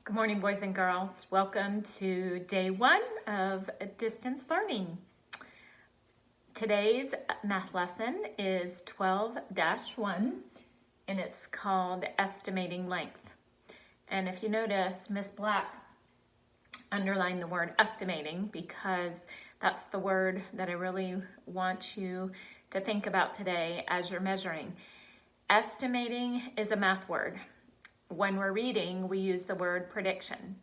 Good morning, boys and girls. Welcome to day one of distance learning. Today's math lesson is 12-1, and it's called Estimating Length. And if you notice, Miss Black underlined the word estimating because that's the word that I really want you to think about today as you're measuring. Estimating is a math word. When we're reading, we use the word prediction.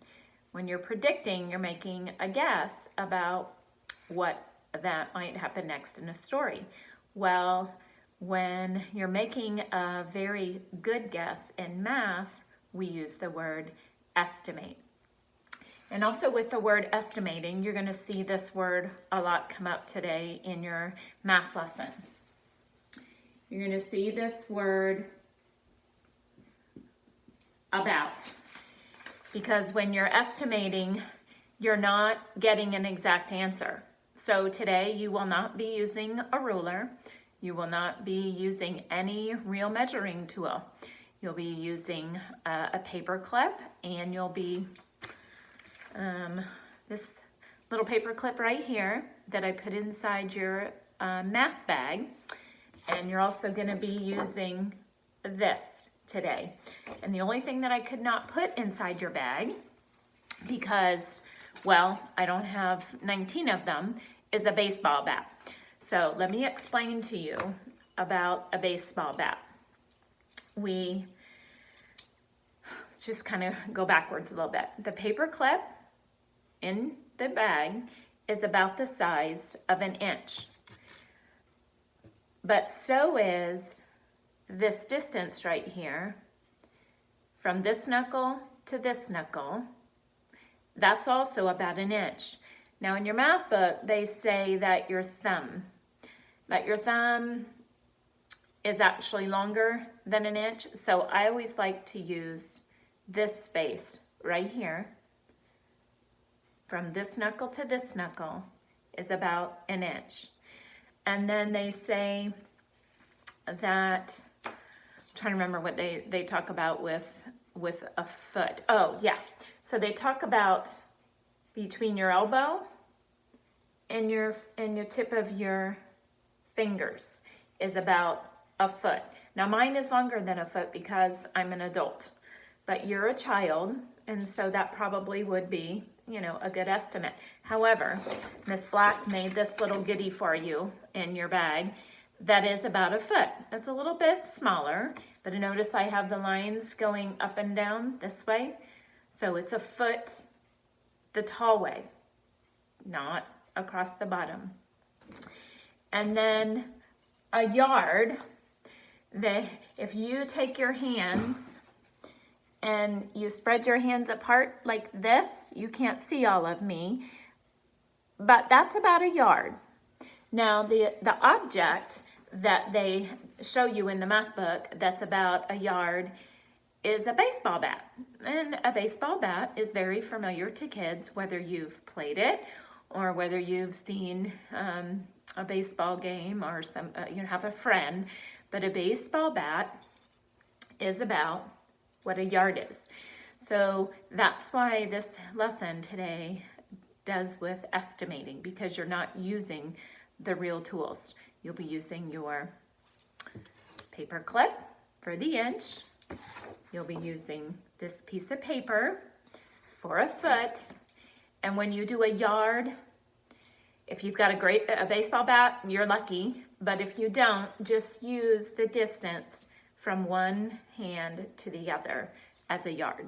When you're predicting, you're making a guess about what that might happen next in a story. Well, when you're making a very good guess in math, we use the word estimate. And also with the word estimating, you're going to see this word a lot come up today in your math lesson. You're going to see this word about, because when you're estimating, you're not getting an exact answer. So today you will not be using a ruler. You will not be using any real measuring tool. You'll be using a paper clip, and you'll be this little paper clip right here that I put inside your math bag. And you're also going to be using this today. And the only thing that I could not put inside your bag, because, well, I don't have 19 of them, is a baseball bat. So let me explain to you about a baseball bat. Let's just kind of go backwards a little bit. The paper clip in the bag is about the size of an inch. But so is this distance right here, from this knuckle to this knuckle. That's also about an inch. Now in your math book, they say that your thumb is actually longer than an inch. So I always like to use this space right here. From this knuckle to this knuckle is about an inch. And then they say that, I'm trying to remember what they talk about with a foot. Oh yeah, so they talk about between your elbow and your tip of your fingers is about a foot. Now mine is longer than a foot because I'm an adult, but you're a child, and so that probably would be, a good estimate. However, Miss Black made this little goodie for you in your bag that is about a foot. It's a little bit smaller, but notice I have the lines going up and down this way. So it's a foot the tall way, not across the bottom. And then a yard, if you take your hands and you spread your hands apart like this, you can't see all of me, but that's about a yard. Now the object that they show you in the math book that's about a yard is a baseball bat. And a baseball bat is very familiar to kids, whether you've played it or whether you've seen a baseball game or have a friend, but a baseball bat is about what a yard is. So that's why this lesson today does with estimating, because you're not using the real tools. You'll be using your paper clip for the inch. You'll be using this piece of paper for a foot. And when you do a yard, if you've got a baseball bat, you're lucky. But if you don't, just use the distance from one hand to the other as a yard.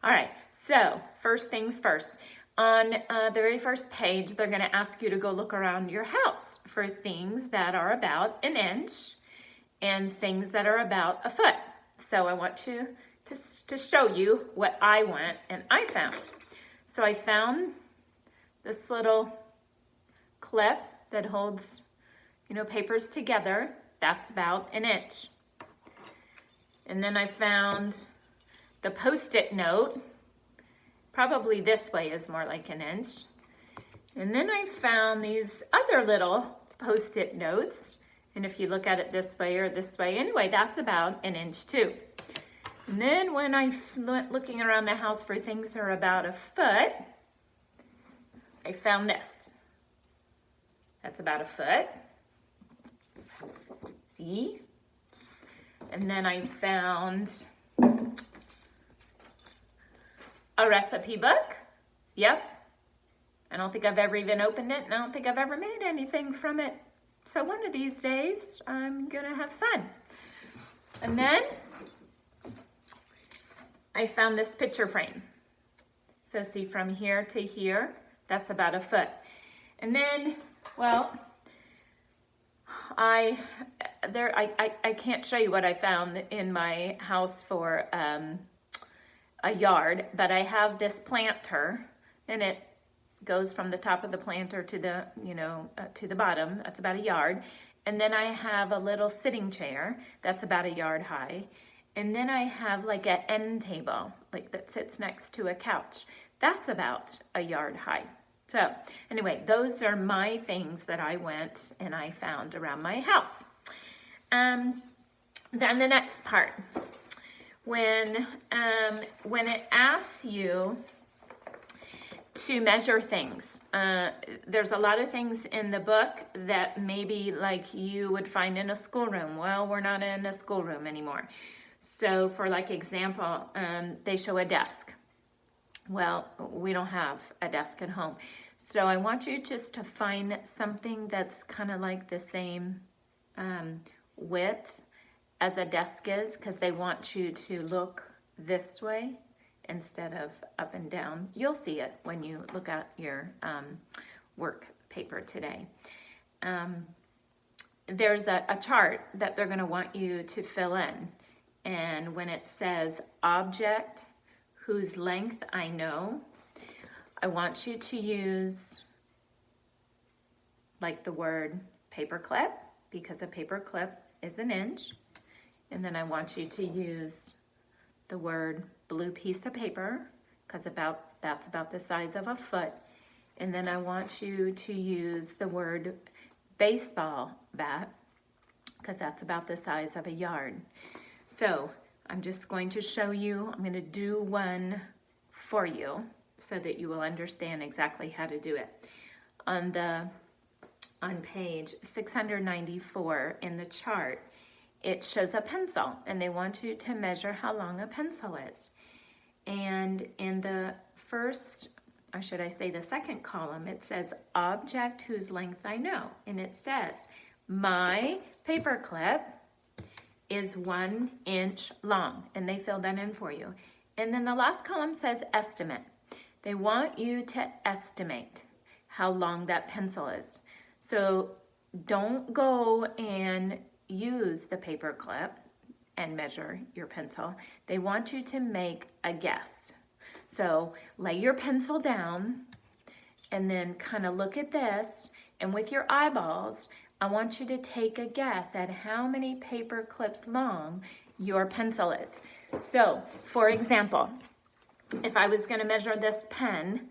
All right, so first things first. On the very first page, they're going to ask you to go look around your house for things that are about an inch and things that are about a foot. So I want you to show you what I went and I found. So I found this little clip that holds, papers together. That's about an inch. And then I found the Post-it note. Probably this way is more like an inch. And then I found these other little Post-it notes. And if you look at it this way or this way, anyway, that's about an inch too. And then when I went looking around the house for things that are about a foot, I found this. That's about a foot. See? And then I found a recipe book. Yep. I don't think I've ever even opened it, and I don't think I've ever made anything from it. So one of these days, I'm gonna have fun. And then I found this picture frame. So see, from here to here, that's about a foot. And then, well, I can't show you what I found in my house for a yard, but I have this planter, and it goes from the top of the planter to the, to the bottom. That's about a yard. And then I have a little sitting chair that's about a yard high. And then I have like an end table, like that sits next to a couch. That's about a yard high. So anyway, those are my things that I went and I found around my house. Then the next part, when it asks you to measure things, there's a lot of things in the book that maybe like you would find in a schoolroom. Well, we're not in a schoolroom anymore. So for like example, they show a desk. Well, we don't have a desk at home. So I want you just to find something that's kind of like the same width as a desk is, because they want you to look this way instead of up and down. You'll see it when you look at your work paper today. There's a chart that they're going to want you to fill in. And when it says object whose length I know, I want you to use like the word paperclip, because a paperclip is an inch. And then I want you to use the word blue piece of paper, because that's about the size of a foot. And then I want you to use the word baseball bat, because that's about the size of a yard. So I'm just going to show you, I'm going to do one for you so that you will understand exactly how to do it. On page 694 in the chart, it shows a pencil, and they want you to measure how long a pencil is. And in the first, or should I say the second column, it says object whose length I know. And it says, my paperclip is 1 inch long, and they fill that in for you. And then the last column says estimate. They want you to estimate how long that pencil is. So don't go and use the paper clip and measure your pencil. They want you to make a guess. So lay your pencil down and then kind of look at this, and with your eyeballs, I want you to take a guess at how many paper clips long your pencil is. So, for example, if I was going to measure this pen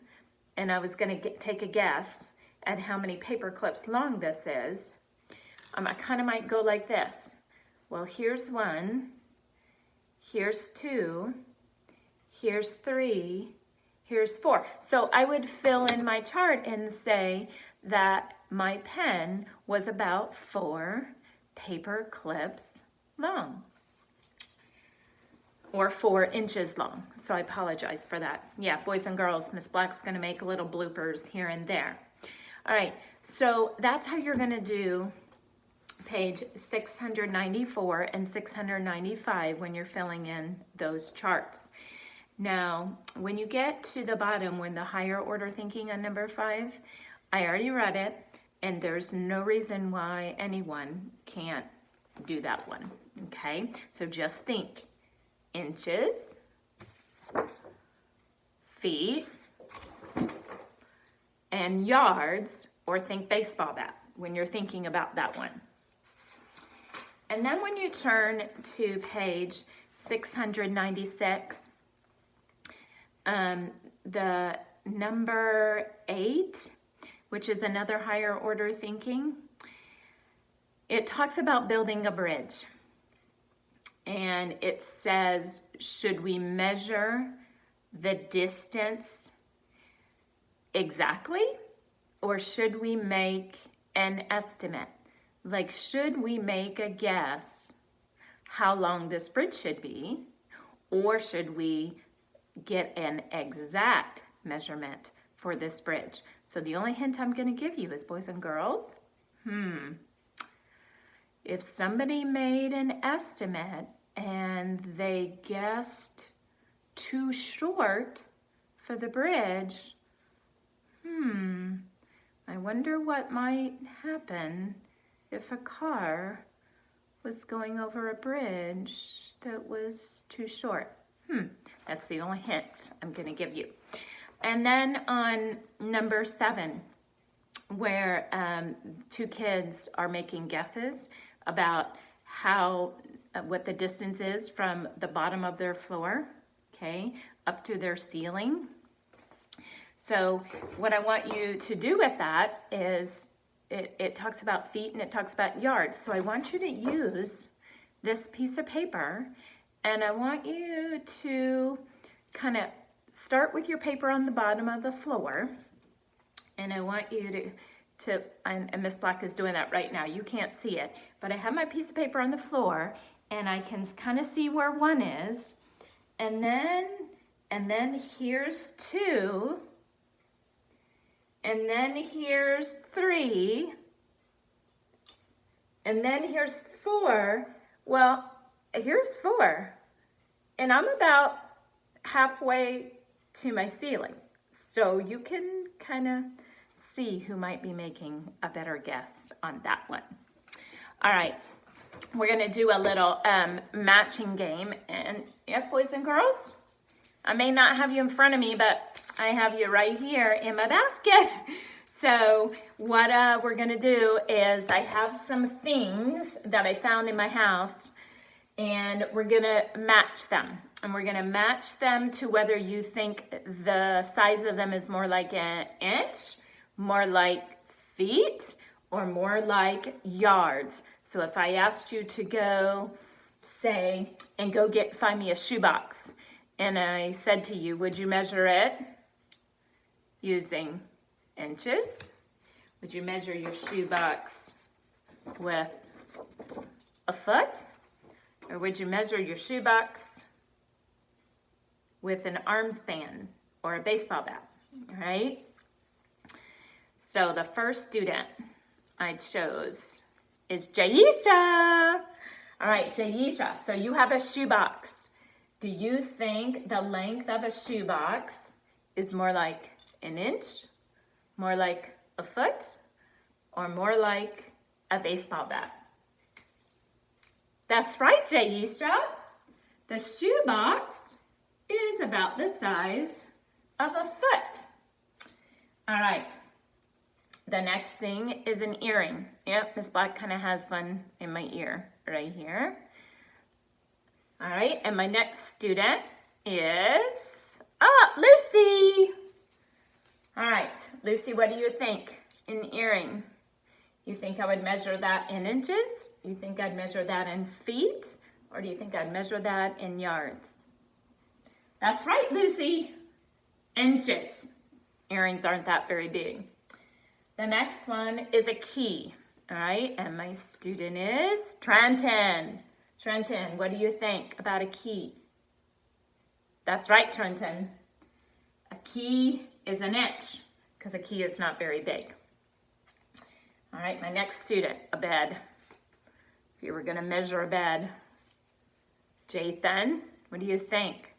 and I was going to take a guess at how many paper clips long this is, I kind of might go like this. Well, here's 1, here's 2, here's 3, here's 4. So I would fill in my chart and say that my pen was about 4 paper clips long, or 4 inches long. So I apologize for that. Yeah, boys and girls, Miss Black's gonna make little bloopers here and there. All right, so that's how you're gonna do page 694 and 695 when you're filling in those charts. Now, when you get to the bottom, when the higher order thinking on number 5, I already read it, and there's no reason why anyone can't do that one, okay? So just think inches, feet, and yards, or think baseball bat when you're thinking about that one. And then when you turn to page 696, the number 8, which is another higher order thinking, it talks about building a bridge. and it says, should we measure the distance exactly, or should we make an estimate? Like, should we make a guess how long this bridge should be, or should we get an exact measurement for this bridge? So the only hint I'm going to give you is, boys and girls, if somebody made an estimate and they guessed too short for the bridge, I wonder what might happen if a car was going over a bridge that was too short. That's the only hint I'm going to give you. And then on number 7, where 2 kids are making guesses about what the distance is from the bottom of their floor, okay, up to their ceiling. So what I want you to do with that is, it talks about feet and it talks about yards. So I want you to use this piece of paper, and I want you to kind of start with your paper on the bottom of the floor, and I want you and Miss Black is doing that right now. You can't see it, but I have my piece of paper on the floor, and I can kind of see where 1 is, and then here's 2, and then here's 3, and then here's 4. Well, here's 4, and I'm about halfway to my ceiling. So you can kind of see who might be making a better guess on that one. All right, we're gonna do a little matching game. And yeah, boys and girls, I may not have you in front of me, but I have you right here in my basket. So what we're gonna do is, I have some things that I found in my house, and we're gonna match them. And we're gonna match them to whether you think the size of them is more like an inch, more like feet, or more like yards. So if I asked you to go, say, and go find me a shoebox, and I said to you, would you measure it using inches? Would you measure your shoebox with a foot? Or would you measure your shoebox with an arm span or a baseball bat, right? So the first student I chose is Jaisha. All right, Jaisha, so you have a shoebox. Do you think the length of a shoebox is more like an inch, more like a foot, or more like a baseball bat? That's right, Jaisha. The shoebox is about the size of a foot. All right. The next thing is an earring. Yep, Miss Black kind of has one in my ear right here. All right, and my next student is, Lucy. All right, Lucy, what do you think? An earring. You think I would measure that in inches? You think I'd measure that in feet? Or do you think I'd measure that in yards? That's right, Lucy. Inches. Earrings aren't that very big. The next one is a key. All right, and my student is Trenton. Trenton, what do you think about a key? That's right, Trenton. A key is an inch, because a key is not very big. All right, my next student, a bed. If you were gonna measure a bed, Jathan, what do you think?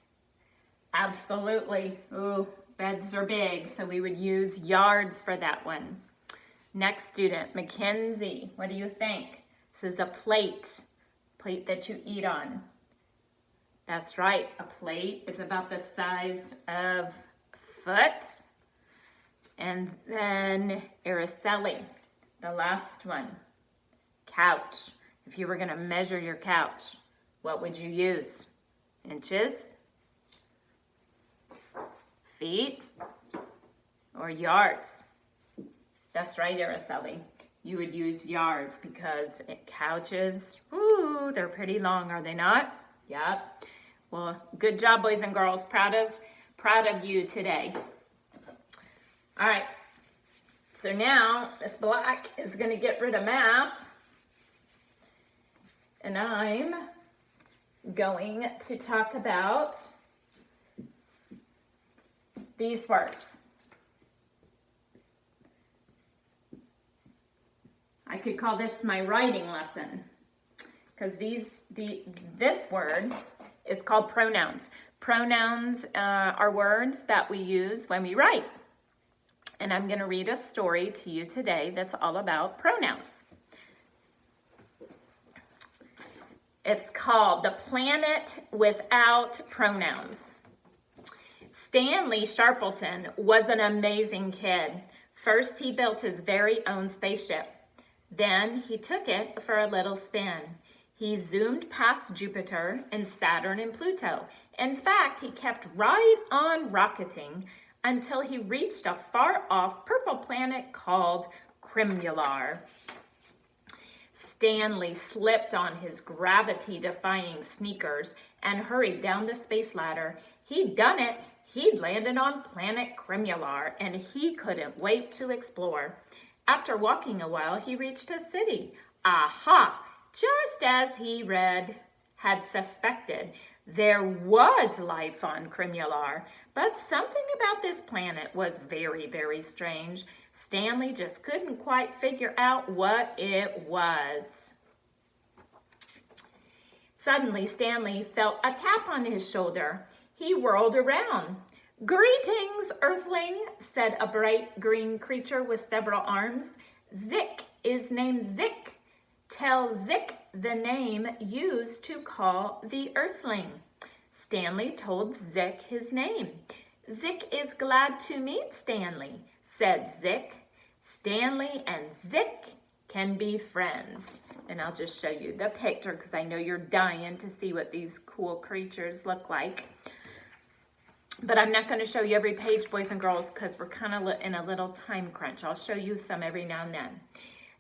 Absolutely. Ooh, beds are big, so we would use yards for that one. Next student, Mackenzie, what do you think? This is a plate that you eat on. That's right, a plate is about the size of a foot. And then Araceli, the last one, couch. If you were gonna measure your couch, what would you use? Inches, feet, or yards? That's right, Araceli. you would use yards because couches, ooh, they're pretty long, are they not? Yep. Well, good job, boys and girls. Proud of you today. All right. So now Miss Black is going to get rid of math. And I'm going to talk about these words. I could call this my writing lesson because this word is called pronouns. Pronouns are words that we use when we write. And I'm going to read a story to you today that's all about pronouns. It's called The Planet Without Pronouns. Stanley Sharpleton was an amazing kid. First, he built his very own spaceship. Then he took it for a little spin. He zoomed past Jupiter and Saturn and Pluto. In fact, he kept right on rocketing until he reached a far-off purple planet called Crimular. Stanley slipped on his gravity-defying sneakers and hurried down the space ladder. He'd done it. He'd landed on planet Crimular, and he couldn't wait to explore. After walking a while, he reached a city. Aha! Just as he had suspected, there was life on Crimular, but something about this planet was very, very strange. Stanley just couldn't quite figure out what it was. Suddenly, Stanley felt a tap on his shoulder. He whirled around. "Greetings, Earthling," said a bright green creature with several arms. "Zik is named Zik. Tell Zik the name used to call the Earthling." Stanley told Zik his name. "Zik is glad to meet Stanley," said Zik. Stanley and Zik can be friends. And I'll just show you the picture because I know you're dying to see what these cool creatures look like. But I'm not going to show you every page, boys and girls, because we're kind of in a little time crunch. I'll show you some every now and then.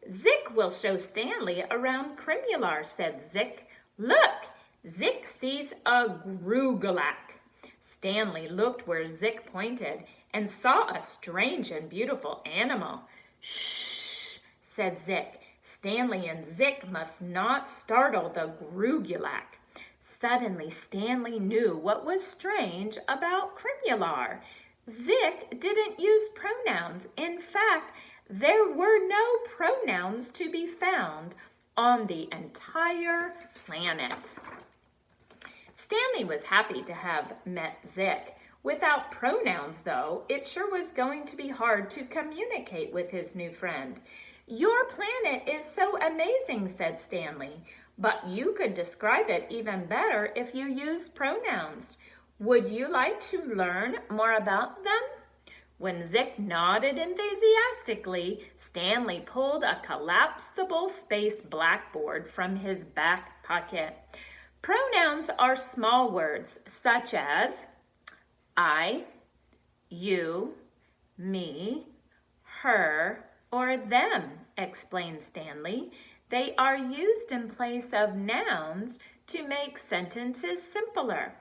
"Zik will show Stanley around Crimular," said Zik. "Look, Zik sees a Grugalak." Stanley looked where Zik pointed and saw a strange and beautiful animal. "Shh," said Zik. "Stanley and Zik must not startle the Grugalak." Suddenly, Stanley knew what was strange about Crimular. Zik didn't use pronouns. In fact, there were no pronouns to be found on the entire planet. Stanley was happy to have met Zik. Without pronouns, though, it sure was going to be hard to communicate with his new friend. "Your planet is so amazing," said Stanley, "but you could describe it even better if you used pronouns. Would you like to learn more about them?" When Zik nodded enthusiastically, Stanley pulled a collapsible space blackboard from his back pocket. Pronouns are small words such as I, you, me, her, or them, explained Stanley. They are used in place of nouns to make sentences simpler.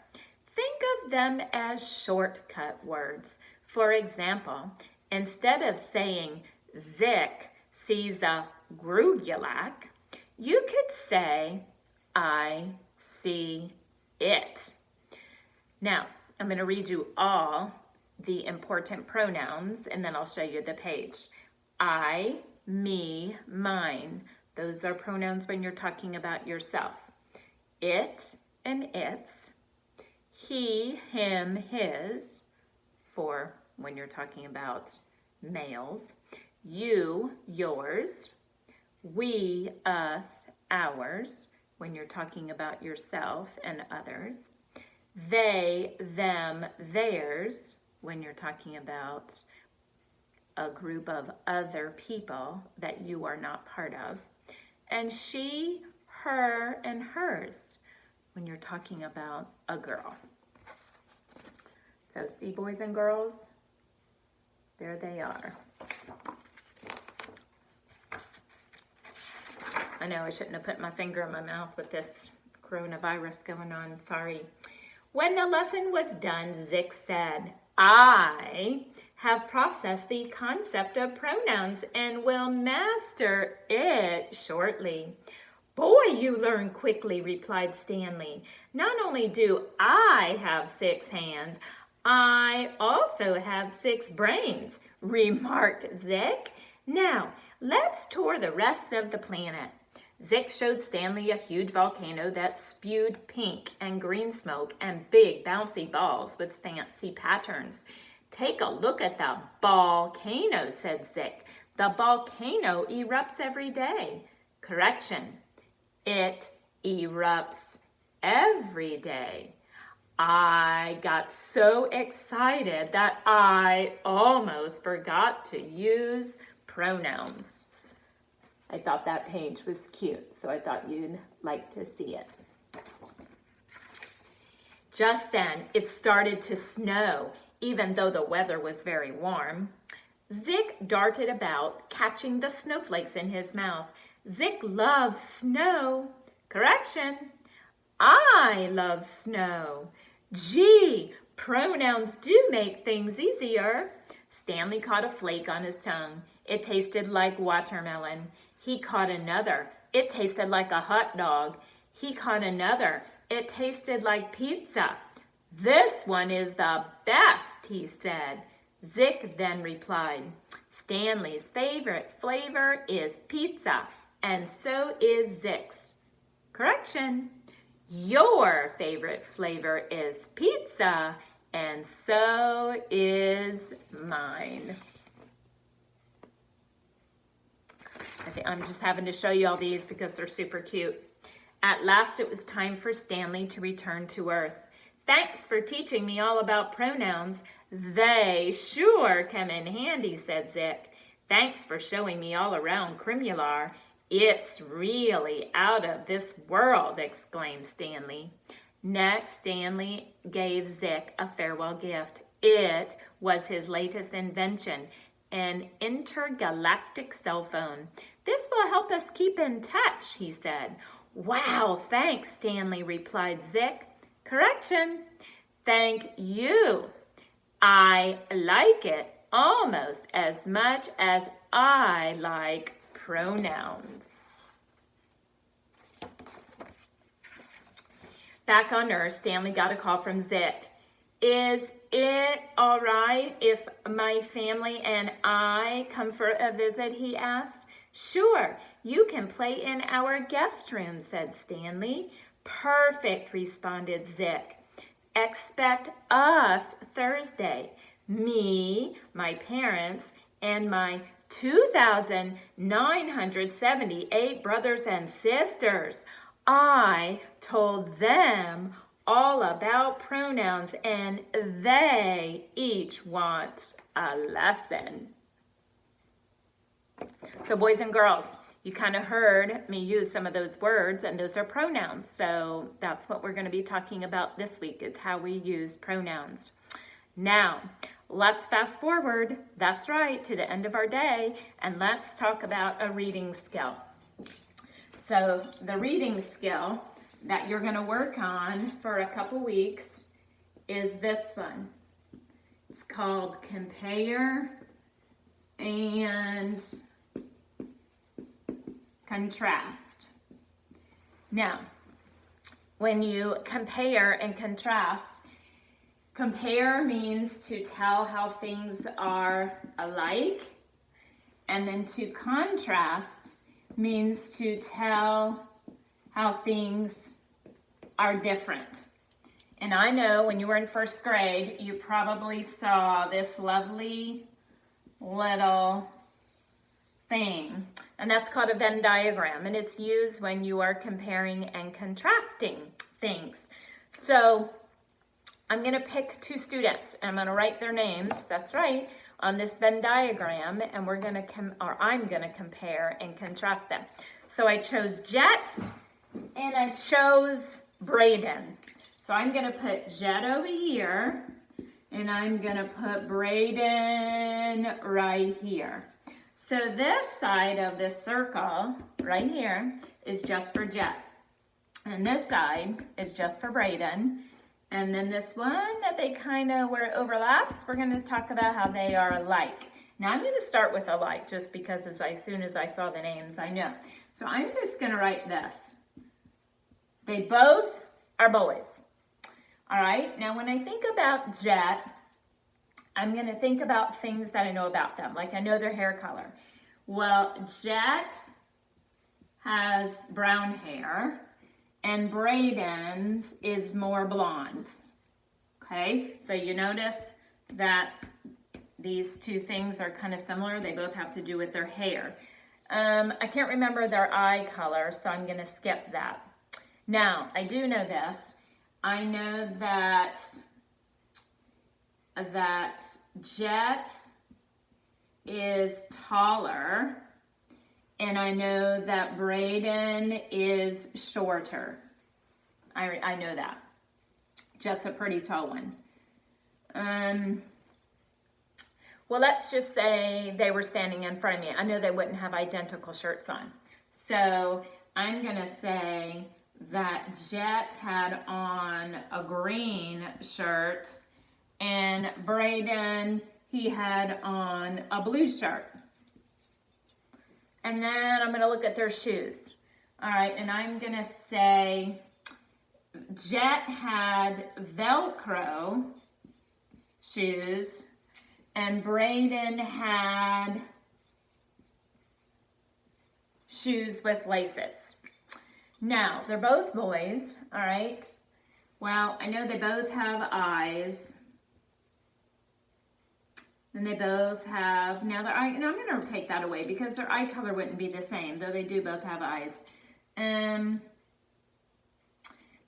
Think of them as shortcut words. For example, instead of saying Zik sees a Grugalak, you could say I see it. Now, I'm going to read you all the important pronouns and then I'll show you the page. I, me, mine. Those are pronouns when you're talking about yourself. It and its. He, him, his, for when you're talking about males. You, yours. We, us, ours, when you're talking about yourself and others. They, them, theirs, when you're talking about a group of other people that you are not part of. And she, her, and hers, when you're talking about a girl. So see, boys and girls, there they are. I know I shouldn't have put my finger in my mouth with this coronavirus going on. Sorry. When the lesson was done, Zick said, I have processed the concept of pronouns and will master it shortly. Boy, you learn quickly, replied Stanley. Not only do I have 6 hands, I also have 6 brains, remarked Zick. Now, let's tour the rest of the planet. Zick showed Stanley a huge volcano that spewed pink and green smoke and big bouncy balls with fancy patterns. Take a look at the volcano, said Zick. The volcano erupts every day. Correction. It erupts every day. I got so excited that I almost forgot to use pronouns. I thought that page was cute, so I thought you'd like to see it. Just then, it started to snow, even though the weather was very warm. Zick darted about, catching the snowflakes in his mouth. Zick loves snow. Correction. I love snow. Gee, pronouns do make things easier. Stanley caught a flake on his tongue. It tasted like watermelon. He caught another. It tasted like a hot dog. He caught another. It tasted like pizza. This one is the best, he said. Zick then replied, Stanley's favorite flavor is pizza, and so is Zick's. Correction. Your favorite flavor is pizza, and so is mine. I'm just having to show you all these because they're super cute. At last it was time for Stanley to return to Earth. Thanks for teaching me all about pronouns. They sure come in handy, said Zick. Thanks for showing me all around Crimular. It's really out of this world, exclaimed Stanley. Next, Stanley gave Zick a farewell gift. It was his latest invention, an intergalactic cell phone. This will help us keep in touch, he said. Wow, thanks, Stanley replied Zick. Correction. Thank you. I like it almost as much as I like pronouns. Back on Earth, Stanley got a call from Zick. Is it all right if my family and I come for a visit, he asked. Sure, you can play in our guest room, said Stanley. Perfect, responded Zick. Expect us Thursday. Me, my parents, and my 2,978 brothers and sisters. I told them all about pronouns and they each want a lesson. So boys and girls, you kind of heard me use some of those words, and those are pronouns. So that's what we're going to be talking about this week, is how we use pronouns. Now, let's fast forward, that's right, to the end of our day, and let's talk about a reading skill. So the reading skill that you're going to work on for a couple weeks is this one. It's called Compare and Contrast. Now, when you compare and contrast, compare means to tell how things are alike, and then to contrast means to tell how things are different. And I know when you were in first grade, you probably saw this lovely little thing, and that's called a Venn diagram, and it's used when you are comparing and contrasting things. So I'm going to pick 2 students, and I'm going to write their names, that's right, on this Venn diagram, and we're going to I'm going to compare and contrast them. So I chose Jet, and I chose Braden. So I'm going to put Jet over here, and I'm going to put Braden right here. So this side of this circle right here is just for Jet. And this side is just for Brayden. And then this one that they kind of, where it overlaps, we're going to talk about how they are alike. Now I'm going to start with alike just because as soon as I saw the names, I know. So I'm just going to write this. They both are boys. All right, now when I think about Jet, I'm going to think about things that I know about them. Like I know their hair color. Well, Jet has brown hair and Brayden's is more blonde. Okay, so you notice that these two things are kind of similar. They both have to do with their hair. I can't remember their eye color, so I'm going to skip that. Now, I do know this. I know that Jet is taller, and I know that Brayden is shorter. I know that. Jet's a pretty tall one. Well, let's just say they were standing in front of me. I know they wouldn't have identical shirts on. So I'm going to say that Jet had on a green shirt and Brayden, he had on a blue shirt. And then I'm going to look at their shoes. All right, and I'm going to say Jet had Velcro shoes and Brayden had shoes with laces. Now, they're both boys, all right? Well, I know they both have eyes. And they both have, now their eye, and I'm going to take that away because their eye color wouldn't be the same, though they do both have eyes. They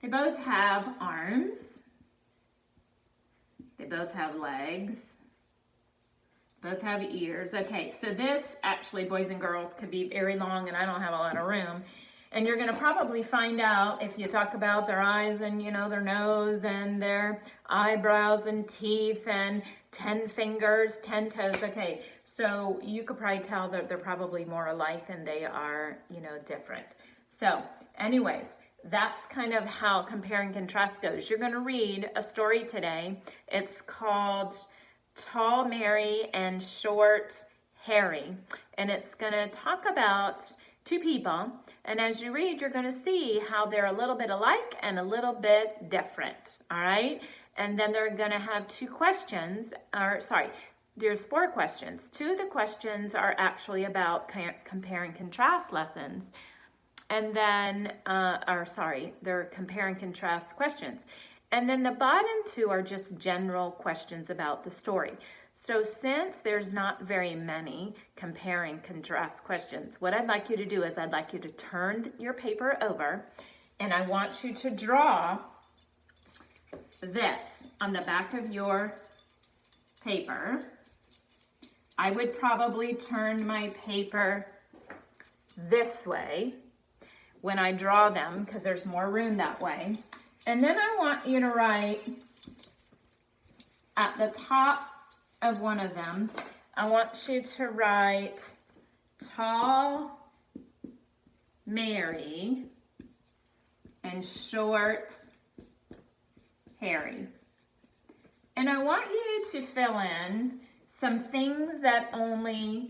both have arms. They both have legs. Both have ears. Okay, so this actually, boys and girls, could be very long and I don't have a lot of room. And you're going to probably find out if you talk about their eyes and, you know, their nose and their eyebrows and teeth and 10 fingers, 10 toes. Okay, so you could probably tell that they're probably more alike than they are, you know, different. So anyways, that's kind of how compare and contrast goes. You're going to read a story today. It's called Tall Mary and Short Harry. And it's going to talk about two people, and as you read, you're going to see how they're a little bit alike and a little bit different, all right? And then they're going to have two questions, there's 4 questions. 2 of the questions are actually about compare and contrast lessons, and then, they're compare and contrast questions. And then the bottom 2 are just general questions about the story. So since there's not very many compare and contrast questions, what I'd like you to do is I'd like you to turn your paper over and I want you to draw this on the back of your paper. I would probably turn my paper this way when I draw them because there's more room that way. And then I want you to write at the top of one of them, I want you to write Tall Mary and Short Harry. And I want you to fill in some things that only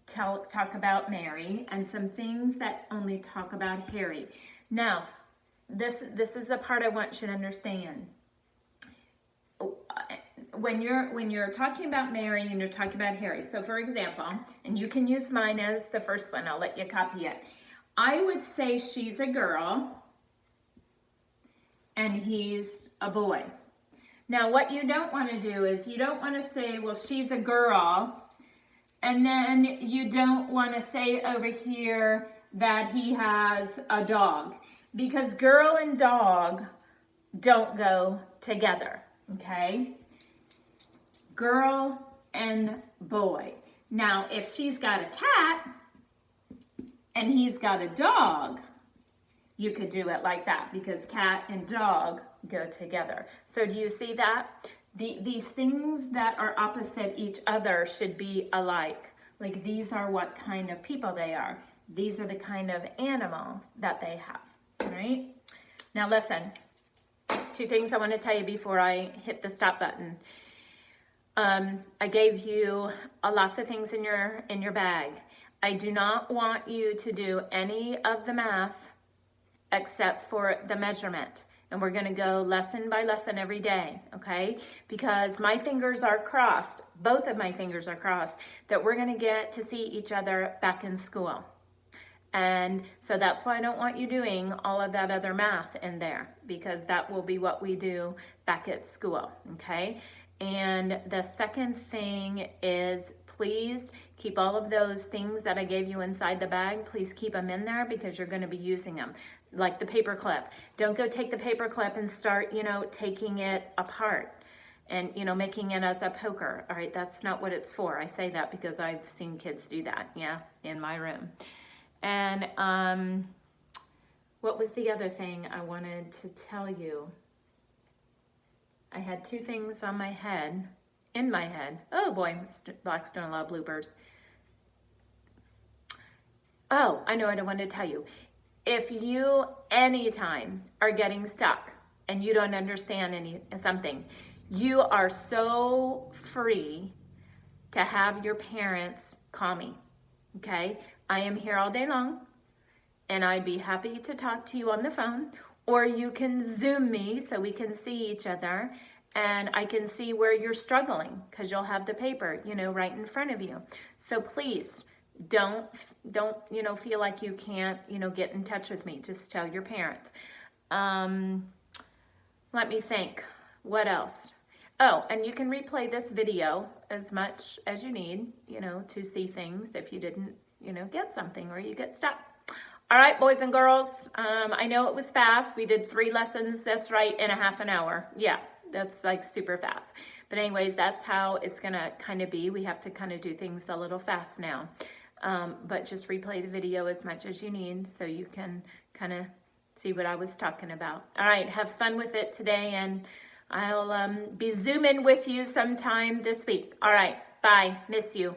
talk about Mary and some things that only talk about Harry. Now, this is the part I want you to understand. When you're talking about Mary and you're talking about Harry, so for example, and you can use mine as the first one, I'll let you copy it. I would say she's a girl and he's a boy. Now what you don't want to do is you don't want to say, well, she's a girl, and then you don't want to say over here that he has a dog, because girl and dog don't go together. Okay, girl and boy. Now, if she's got a cat and he's got a dog, you could do it like that because cat and dog go together. So do you see that? these things that are opposite each other should be alike. Like these are what kind of people they are. These are the kind of animals that they have, right? Now listen, 2 things I want to tell you before I hit the stop button. I gave you lots of things in your bag. I do not want you to do any of the math except for the measurement. And we're going to go lesson by lesson every day, okay? Because my fingers are crossed, both of my fingers are crossed, that we're going to get to see each other back in school. And so that's why I don't want you doing all of that other math in there, because that will be what we do back at school, okay? And the second thing is, please keep all of those things that I gave you inside the bag. Please keep them in there because you're going to be using them. Like the paper clip. Don't go take the paper clip and start, taking it apart and, making it as a poker. All right, that's not what it's for. I say that because I've seen kids do that, in my room. And what was the other thing I wanted to tell you? I had 2 things on my head. In my head. Oh boy, Black's doing a lot of bloopers. Oh, I know what I wanted to tell you. If you anytime are getting stuck and you don't understand something, you are so free to have your parents call me, okay? I am here all day long and I'd be happy to talk to you on the phone, or you can Zoom me so we can see each other and I can see where you're struggling because you'll have the paper, right in front of you. So please don't feel like you can't, get in touch with me. Just tell your parents. Let me think. What else? Oh, and you can replay this video as much as you need, to see things if you didn't, get something or you get stuck. All right, boys and girls, I know it was fast. We did 3 lessons, that's right, in a half an hour. Yeah, that's like super fast. But anyways, that's how it's gonna kind of be. We have to kind of do things a little fast now. But just replay the video as much as you need so you can kind of see what I was talking about. All right, have fun with it today, and I'll be Zooming with you sometime this week. All right, bye, miss you.